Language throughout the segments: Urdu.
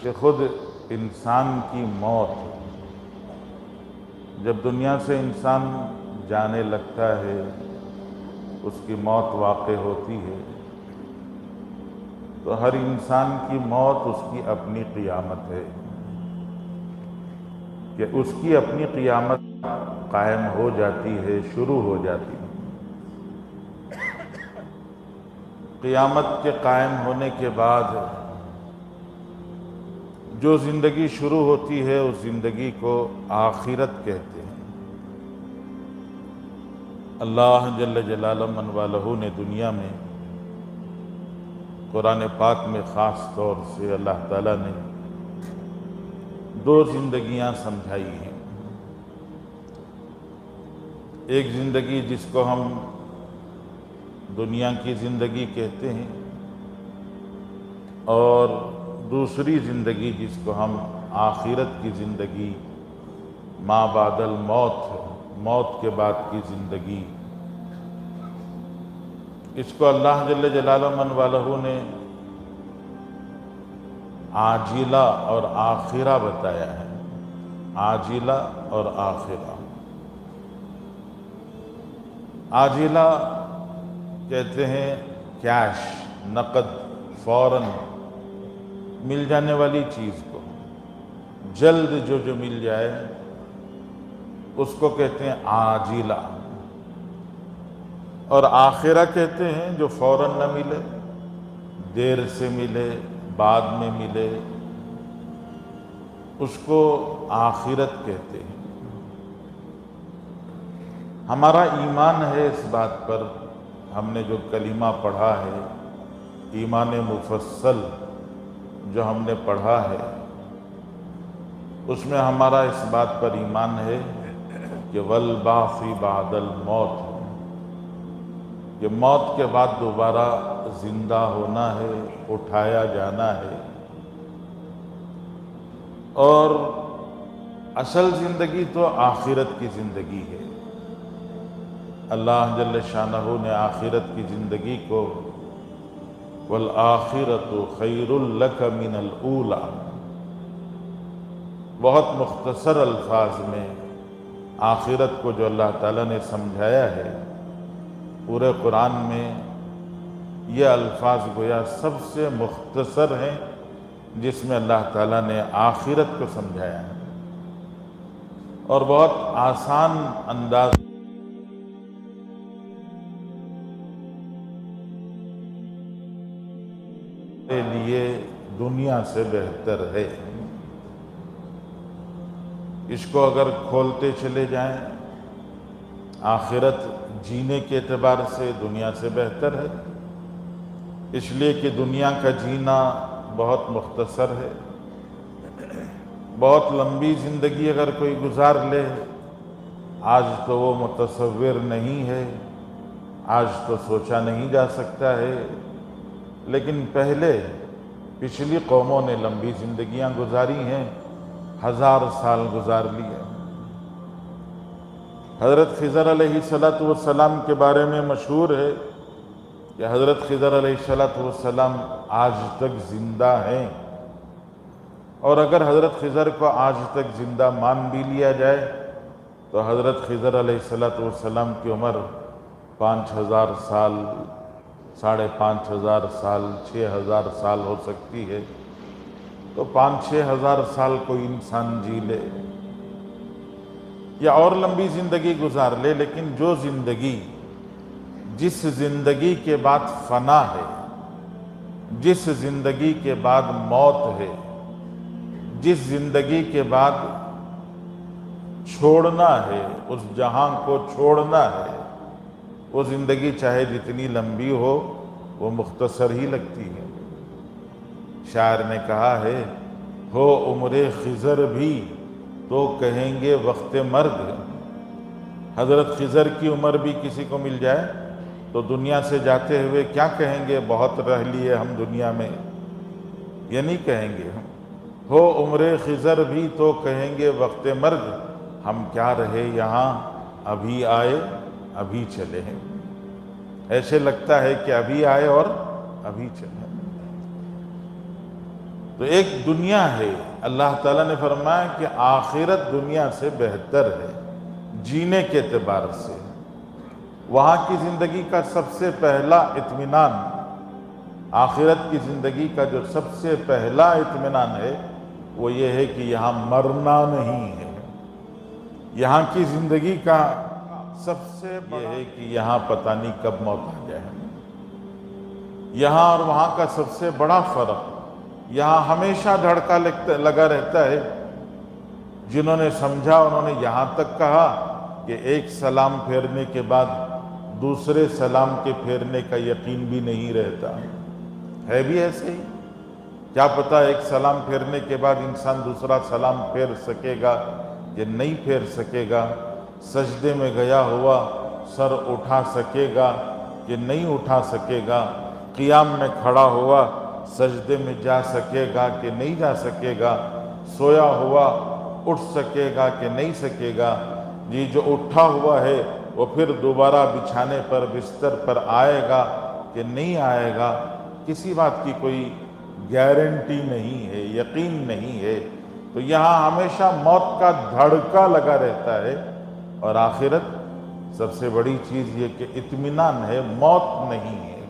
کہ خود انسان کی موت جب دنیا سے انسان جانے لگتا ہے، اس کی موت واقع ہوتی ہے، تو ہر انسان کی موت اس کی اپنی قیامت ہے کہ اس کی اپنی قیامت قائم ہو جاتی ہے، شروع ہو جاتی ہے۔ قیامت کے قائم ہونے کے بعد جو زندگی شروع ہوتی ہے اس زندگی کو آخرت کہتے ہیں۔ اللہ جل جلالہ من والہ نے دنیا میں قرآن پاک میں خاص طور سے اللہ تعالیٰ نے دو زندگیاں سمجھائی ہیں۔ ایک زندگی جس کو ہم دنیا کی زندگی کہتے ہیں، اور دوسری زندگی جس کو ہم آخرت کی زندگی، ما بعد الموت، موت کے بعد کی زندگی، اس کو اللہ جل جلالہ من والہ نے عاجلہ اور آخرہ بتایا ہے۔ عاجلہ اور آخرہ۔ عاجلہ کہتے ہیں کیش، نقد، فوراً مل جانے والی چیز کو، جلد جو مل جائے اس کو کہتے ہیں عاجلہ۔ اور آخرہ کہتے ہیں جو فوراً نہ ملے، دیر سے ملے، بعد میں ملے، اس کو آخرت کہتے ہیں۔ ہمارا ایمان ہے اس بات پر، ہم نے جو کلمہ پڑھا ہے، ایمان مفصل جو ہم نے پڑھا ہے، اس میں ہمارا اس بات پر ایمان ہے کہ والبعث بعد الموت، کہ موت کے بعد دوبارہ زندہ ہونا ہے، اٹھایا جانا ہے، اور اصل زندگی تو آخرت کی زندگی ہے۔ اللہ جل شانہ نے آخرت کی زندگی کو وَالْآخِرَةُ خَيْرٌ لَكَ مِنَ الْأُولَى، بہت مختصر الفاظ میں آخرت کو جو اللہ تعالیٰ نے سمجھایا ہے، پورے قرآن میں یہ الفاظ گویا سب سے مختصر ہیں جس میں اللہ تعالیٰ نے آخرت کو سمجھایا ہے، اور بہت آسان انداز کے لیے دنیا سے بہتر ہے۔ اس کو اگر کھولتے چلے جائیں، آخرت جینے کے اعتبار سے دنیا سے بہتر ہے، اس لیے کہ دنیا کا جینا بہت مختصر ہے۔ بہت لمبی زندگی اگر کوئی گزار لے، آج تو وہ متصور نہیں ہے، آج تو سوچا نہیں جا سکتا ہے، لیکن پہلے پچھلی قوموں نے لمبی زندگیاں گزاری ہیں، 1000 سال گزار لیے۔ حضرت خضر علیہ السلام کے بارے میں مشہور ہے کہ حضرت خضر علیہ السلام آج تک زندہ ہیں، اور اگر حضرت خضر کو آج تک زندہ مان بھی لیا جائے تو حضرت خضر علیہ السلام کی عمر 5000 سال، 5500 سال، 6000 سال ہو سکتی ہے۔ تو 5-6 ہزار سال کوئی انسان جی لے یا اور لمبی زندگی گزار لے، لیکن جو زندگی، جس زندگی کے بعد فنا ہے، جس زندگی کے بعد موت ہے، جس زندگی کے بعد چھوڑنا ہے، اس جہاں کو چھوڑنا ہے، وہ زندگی چاہے جتنی لمبی ہو وہ مختصر ہی لگتی ہے۔ شاعر نے کہا ہے، ہو عمر خضر بھی تو کہیں گے وقت مرگ۔ حضرت خضر کی عمر بھی کسی کو مل جائے تو دنیا سے جاتے ہوئے کیا کہیں گے، بہت رہ لیے ہم دنیا میں، یہ نہیں کہیں گے ہم۔ ہو عمر خضر بھی تو کہیں گے وقت مرگ، ہم کیا رہے یہاں، ابھی آئے ابھی چلے ہیں۔ ایسے لگتا ہے کہ ابھی آئے اور ابھی چلے۔ تو ایک دنیا ہے، اللہ تعالیٰ نے فرمایا کہ آخرت دنیا سے بہتر ہے جینے کے اعتبار سے۔ وہاں کی زندگی کا سب سے پہلا اطمینان، آخرت کی زندگی کا جو سب سے پہلا اطمینان ہے وہ یہ ہے کہ یہاں مرنا نہیں ہے۔ یہاں کی زندگی کا سب سے یہ ہے کہ یہاں پتہ نہیں کب موت آ جائے۔ یہاں اور وہاں کا سب سے بڑا فرق، یہاں ہمیشہ دھڑکا لگا رہتا ہے۔ جنہوں نے سمجھا انہوں نے یہاں تک کہا کہ ایک سلام پھیرنے کے بعد دوسرے سلام کے پھیرنے کا یقین بھی نہیں رہتا ہے۔ بھی ایسے ہی، کیا پتہ ایک سلام پھیرنے کے بعد انسان دوسرا سلام پھیر سکے گا کہ نہیں پھیر سکے گا، سجدے میں گیا ہوا سر اٹھا سکے گا کہ نہیں اٹھا سکے گا، قیام میں کھڑا ہوا سجدے میں جا سکے گا کہ نہیں جا سکے گا، سویا ہوا اٹھ سکے گا کہ نہیں سکے گا۔ یہ جو اٹھا ہوا ہے وہ پھر دوبارہ بچھانے پر بستر پر آئے گا کہ نہیں آئے گا، کسی بات کی کوئی گارنٹی نہیں ہے، یقین نہیں ہے۔ تو یہاں ہمیشہ موت کا دھڑکا لگا رہتا ہے، اور آخرت سب سے بڑی چیز یہ کہ اطمینان ہے، موت نہیں ہے،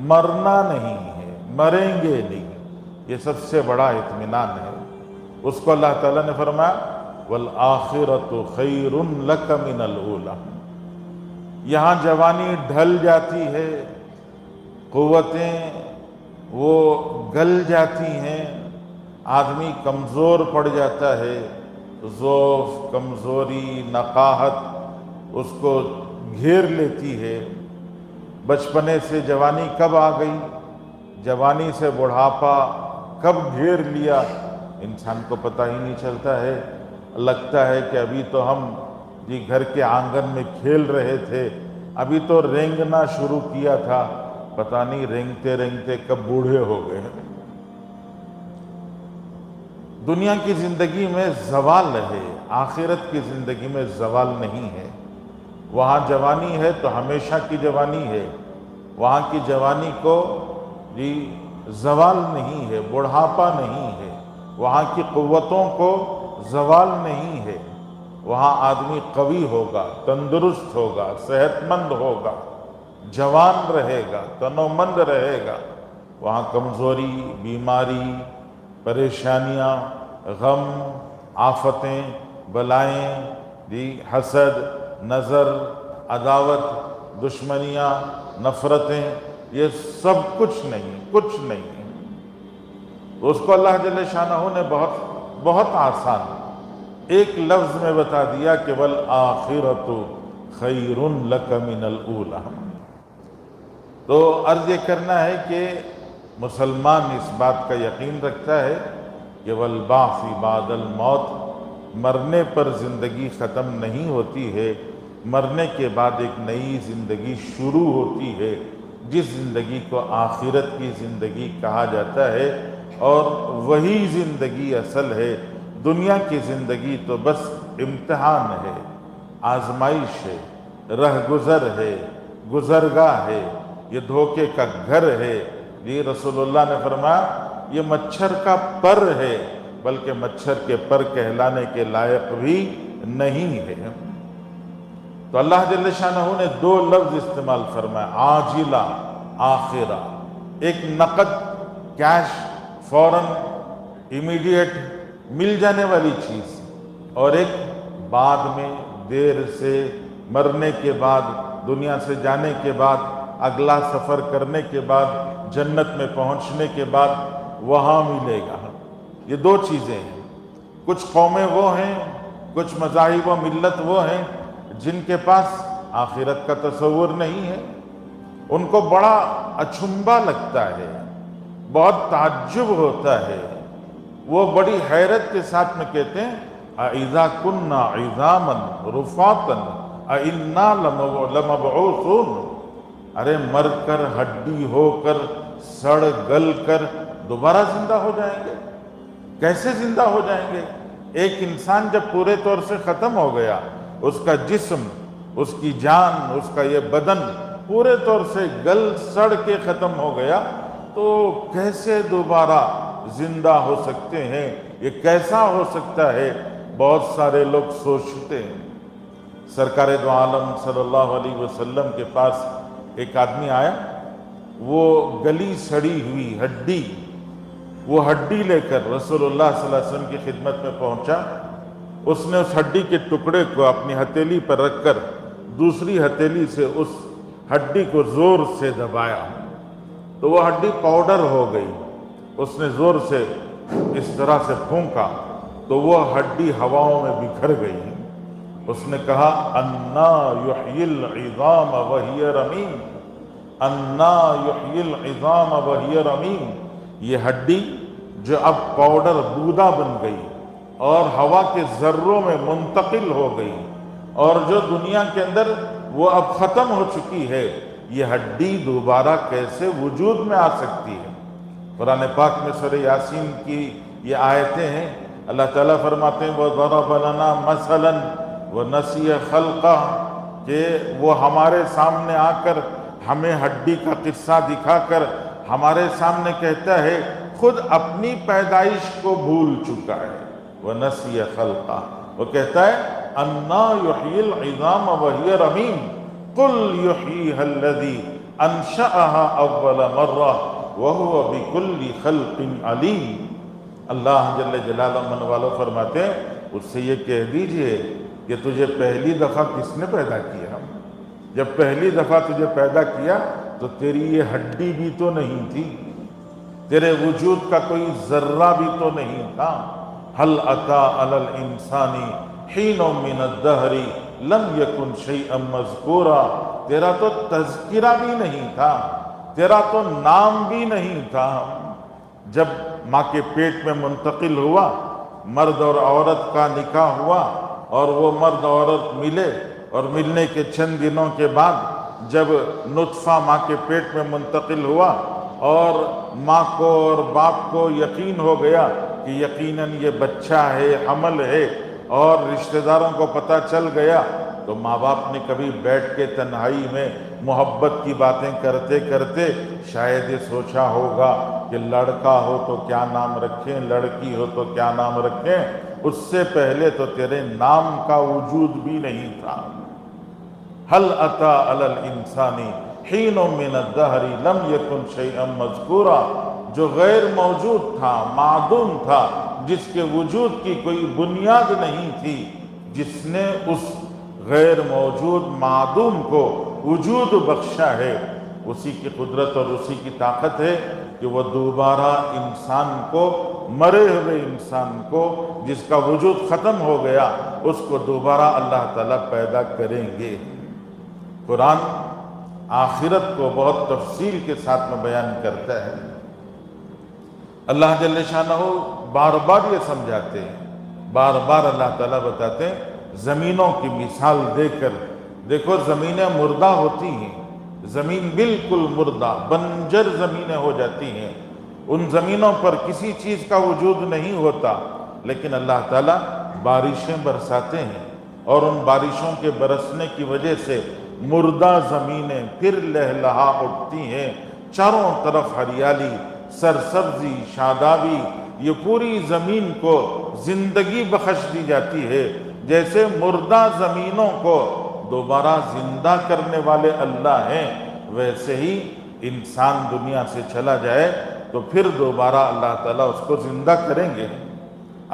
مرنا نہیں ہے، مریں گے نہیں، یہ سب سے بڑا اطمینان ہے۔ اس کو اللہ تعالیٰ نے فرمایا وَالْآخِرَةُ خَيْرٌ لَكَ مِنَ الْأُولَى۔ یہاں جوانی ڈھل جاتی ہے، قوتیں وہ گل جاتی ہیں، آدمی کمزور پڑ جاتا ہے، ضعف، کمزوری، نقاہت اس کو گھیر لیتی ہے۔ بچپنے سے جوانی کب آ گئی، جوانی سے بڑھاپا کب گھیر لیا، انسان کو پتہ ہی نہیں چلتا ہے۔ لگتا ہے کہ ابھی تو ہم گھر کے آنگن میں کھیل رہے تھے، ابھی تو رینگنا شروع کیا تھا، پتہ نہیں رینگتے رینگتے کب بوڑھے ہو گئے۔ دنیا کی زندگی میں زوال ہے، آخرت کی زندگی میں زوال نہیں ہے۔ وہاں جوانی ہے تو ہمیشہ کی جوانی ہے، وہاں کی جوانی کو زوال نہیں ہے، بڑھاپا نہیں ہے، وہاں کی قوتوں کو زوال نہیں ہے۔ وہاں آدمی قوی ہوگا، تندرست ہوگا، صحت مند ہوگا، جوان رہے گا، تنومند رہے گا۔ وہاں کمزوری، بیماری، پریشانیاں، غم، آفتیں، بلائیں، حسد، نظر، عداوت، دشمنیاں، نفرتیں، یہ سب کچھ نہیں، کچھ نہیں۔ تو اس کو اللہ جل شانہ نے بہت آسان ایک لفظ میں بتا دیا کہ وَالْآخِرَةُ خَيْرٌ لَكَ مِنَ الْأُولَى۔ تو عرض یہ کرنا ہے کہ مسلمان اس بات کا یقین رکھتا ہے کہ وَالْبَعْثِ بَعْدَ الْمَوْتِ، مرنے پر زندگی ختم نہیں ہوتی ہے، مرنے کے بعد ایک نئی زندگی شروع ہوتی ہے، جس زندگی کو آخرت کی زندگی کہا جاتا ہے، اور وہی زندگی اصل ہے۔ دنیا کی زندگی تو بس امتحان ہے، آزمائش ہے، رہ گزر ہے، گزرگاہ ہے، یہ دھوکے کا گھر ہے۔ یہ رسول اللہ نے فرمایا یہ مچھر کا پر ہے، بلکہ مچھر کے پر کہلانے کے لائق بھی نہیں ہے۔ تو اللہ جل شانہ نے دو لفظ استعمال فرمایا، عاجلہ، آخرہ۔ ایک نقد، کیش، فوراً، امیڈیٹ مل جانے والی چیز، اور ایک بعد میں، دیر سے، مرنے کے بعد، دنیا سے جانے کے بعد، اگلا سفر کرنے کے بعد، جنت میں پہنچنے کے بعد وہاں ملے گا۔ یہ دو چیزیں ہیں۔ کچھ قومیں وہ ہیں، کچھ مذاہب و ملت وہ ہیں جن کے پاس آخرت کا تصور نہیں ہے، ان کو بڑا اچنبھا لگتا ہے، بہت تعجب ہوتا ہے، وہ بڑی حیرت کے ساتھ میں کہتے ہیں اَإِذَا كُنَّا عِظَامًا رُفَاتًا اَإِنَّا لَمَبْعُوثُونَ۔ ارے مر کر، ہڈی ہو کر، سڑ گل کر دوبارہ زندہ ہو جائیں گے؟ کیسے زندہ ہو جائیں گے؟ ایک انسان جب پورے طور سے ختم ہو گیا، اس کا جسم، اس کی جان، اس کا یہ بدن پورے طور سے گل سڑ کے ختم ہو گیا، تو کیسے دوبارہ زندہ ہو سکتے ہیں، یہ کیسا ہو سکتا ہے؟ بہت سارے لوگ سوچتے ہیں۔ سرکار دو عالم صلی اللہ علیہ وسلم کے پاس ایک آدمی آیا، وہ گلی سڑی ہوئی ہڈی، وہ ہڈی لے کر رسول اللہ صلی اللہ علیہ وسلم کی خدمت میں پہنچا۔ اس نے اس ہڈی کے ٹکڑے کو اپنی ہتھیلی پر رکھ کر دوسری ہتھیلی سے اس ہڈی کو زور سے دبایا تو وہ ہڈی پاؤڈر ہو گئی۔ اس نے زور سے اس طرح سے پھونکا تو وہ ہڈی ہواؤں میں بکھر گئی۔ اس نے کہا انا یحیی العظام وہی رمیم، انا یحیی العظام وہی رمیم، یہ ہڈی جو اب پاؤڈر بودا بن گئی اور ہوا کے ذروں میں منتقل ہو گئی اور جو دنیا کے اندر وہ اب ختم ہو چکی ہے، یہ ہڈی دوبارہ کیسے وجود میں آ سکتی ہے؟ قرآن پاک میں سورہ یاسین کی یہ آیتیں ہیں۔ اللہ تعالیٰ فرماتے ہیں وَضَرَبَ لَنَا مَثَلًا وَنَسِيَ خَلْقَهُ، کہ وہ ہمارے سامنے آ کر ہمیں ہڈی کا قصہ دکھا کر ہمارے سامنے کہتا ہے خود اپنی پیدائش کو بھول چکا ہے۔ وَنَسِيَ خَلْقَهُ، وہ کہتا ہے اَنَّا يُحْيِي الْعِظَامَ وَهِيَ رَمِيمٌ قُلْ يُحْيِيهَا الَّذِي أَنشَأَهَا أَوَّلَ مَرَّةٍ وَهُوَ بِكُلِّ خَلْقٍ عَلِيمٌ۔ اللہ جل جلالہ من والو فرماتے ہیں اس سے یہ کہہ دیجئے کہ تجھے پہلی دفعہ کس نے پیدا کیا؟ جب پہلی دفعہ تجھے پیدا کیا تو تیری یہ ہڈی بھی تو نہیں تھی، تیرے وجود کا کوئی ذرہ بھی تو نہیں تھا۔ هل أتى على الإنسان حين من الدهر لم يكن شيئا مذكورا، تیرا تو تذکرہ بھی نہیں تھا، تیرا تو نام بھی نہیں تھا۔ جب ماں کے پیٹ میں منتقل ہوا، مرد اور عورت کا نکاح ہوا اور وہ مرد عورت ملے اور ملنے کے چند دنوں کے بعد جب نطفہ ماں کے پیٹ میں منتقل ہوا اور ماں کو اور باپ کو یقین ہو گیا کہ یقیناً یہ بچہ ہے، حمل ہے، اور رشتہ داروں کو پتہ چل گیا، تو ماں باپ نے کبھی بیٹھ کے تنہائی میں محبت کی باتیں کرتے کرتے شاید یہ سوچا ہوگا کہ لڑکا ہو تو کیا نام رکھیں، لڑکی ہو تو کیا نام رکھیں؟ اس سے پہلے تو تیرے نام کا وجود بھی نہیں تھا۔ هل أتى على الإنسان حين من الدهر لم يكن شيئا مذكورا، جو غیر موجود تھا، معدوم تھا، جس کے وجود کی کوئی بنیاد نہیں تھی، جس نے اس غیر موجود معدوم کو وجود بخشا ہے، اسی کی قدرت اور اسی کی طاقت ہے کہ وہ دوبارہ انسان کو، مرے ہوئے انسان کو جس کا وجود ختم ہو گیا، اس کو دوبارہ اللہ تعالیٰ پیدا کریں گے۔ قرآن آخرت کو بہت تفصیل کے ساتھ میں بیان کرتا ہے۔ اللہ جل شانہ بار بار یہ سمجھاتے ہیں، بار بار اللہ تعالیٰ بتاتے ہیں، زمینوں کی مثال دے کر دیکھو زمینیں مردہ ہوتی ہیں، زمین بالکل مردہ بنجر زمینیں ہو جاتی ہیں، ان زمینوں پر کسی چیز کا وجود نہیں ہوتا، لیکن اللہ تعالیٰ بارشیں برساتے ہیں اور ان بارشوں کے برسنے کی وجہ سے مردہ زمینیں پھر لہلہا اٹھتی ہیں، چاروں طرف ہریالی، سرسبزی، شادابی، یہ پوری زمین کو زندگی بخش دی جاتی ہے۔ جیسے مردہ زمینوں کو دوبارہ زندہ کرنے والے اللہ ہیں، ویسے ہی انسان دنیا سے چلا جائے تو پھر دوبارہ اللہ تعالیٰ اس کو زندہ کریں گے۔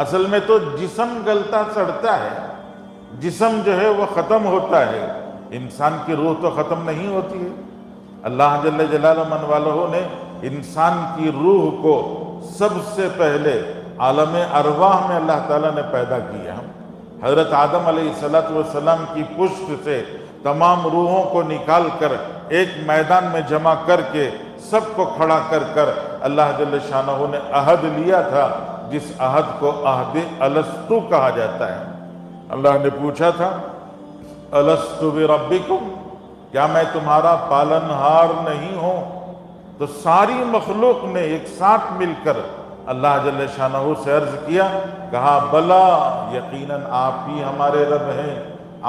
اصل میں تو جسم گلتا سڑتا ہے، جسم جو ہے وہ ختم ہوتا ہے، انسان کی روح تو ختم نہیں ہوتی ہے۔ اللہ جل جلالہ من والہ نے انسان کی روح کو سب سے پہلے عالم ارواح میں اللہ تعالیٰ نے پیدا کیا۔ حضرت آدم علیہ السلام کی پشت سے تمام روحوں کو نکال کر ایک میدان میں جمع کر کے سب کو کھڑا کر کر اللہ جل شانہ نے عہد لیا تھا، جس عہد کو عہد الستو کہا جاتا ہے۔ اللہ نے پوچھا تھا الست بربکم، کیا میں تمہارا پالنہار نہیں ہوں؟ تو ساری مخلوق نے ایک ساتھ مل کر اللہ جل شانہ سے عرض کیا، کہا بلا، یقیناً آپ ہی ہمارے رب ہیں،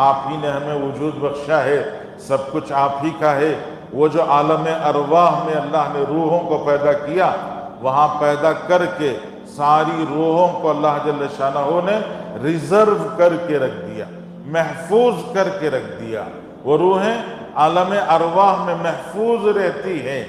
آپ ہی نے ہمیں وجود بخشا ہے، سب کچھ آپ ہی کا ہے۔ وہ جو عالم ارواح میں اللہ نے روحوں کو پیدا کیا، وہاں پیدا کر کے ساری روحوں کو اللہ جل شانہ نے ریزرو کر کے رکھ دیا، محفوظ کر کے رکھ دیا۔ وہ روحیں عالم ارواح میں محفوظ رہتی ہیں۔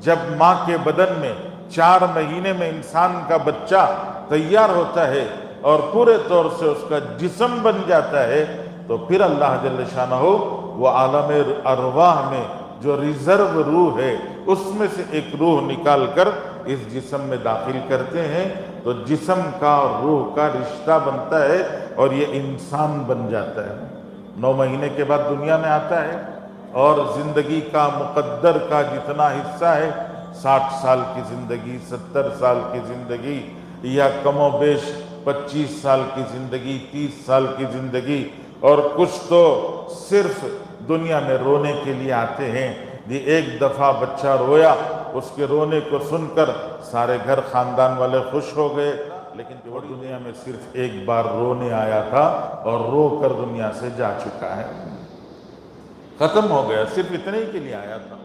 جب ماں کے بدن میں 4 مہینے میں انسان کا بچہ تیار ہوتا ہے اور پورے طور سے اس کا جسم بن جاتا ہے، تو پھر اللہ جل شانہ وہ عالم ارواح میں جو ریزرو روح ہے اس میں سے ایک روح نکال کر اس جسم میں داخل کرتے ہیں، تو جسم کا اور روح کا رشتہ بنتا ہے اور یہ انسان بن جاتا ہے۔ 9 مہینے کے بعد دنیا میں آتا ہے اور زندگی کا مقدر کا جتنا حصہ ہے، 60 سال کی زندگی، 70 سال کی زندگی، یا کم و بیش 25 سال کی زندگی، 30 سال کی زندگی، اور کچھ تو صرف دنیا میں رونے کے لیے آتے ہیں۔ یہ ایک دفعہ بچہ رویا، اس کے رونے کو سن کر سارے گھر خاندان والے خوش ہو گئے، لیکن وہ دنیا میں صرف ایک بار رونے آیا تھا اور رو کر دنیا سے جا چکا ہے، ختم ہو گیا، صرف اتنے ہی کے لیے آیا تھا۔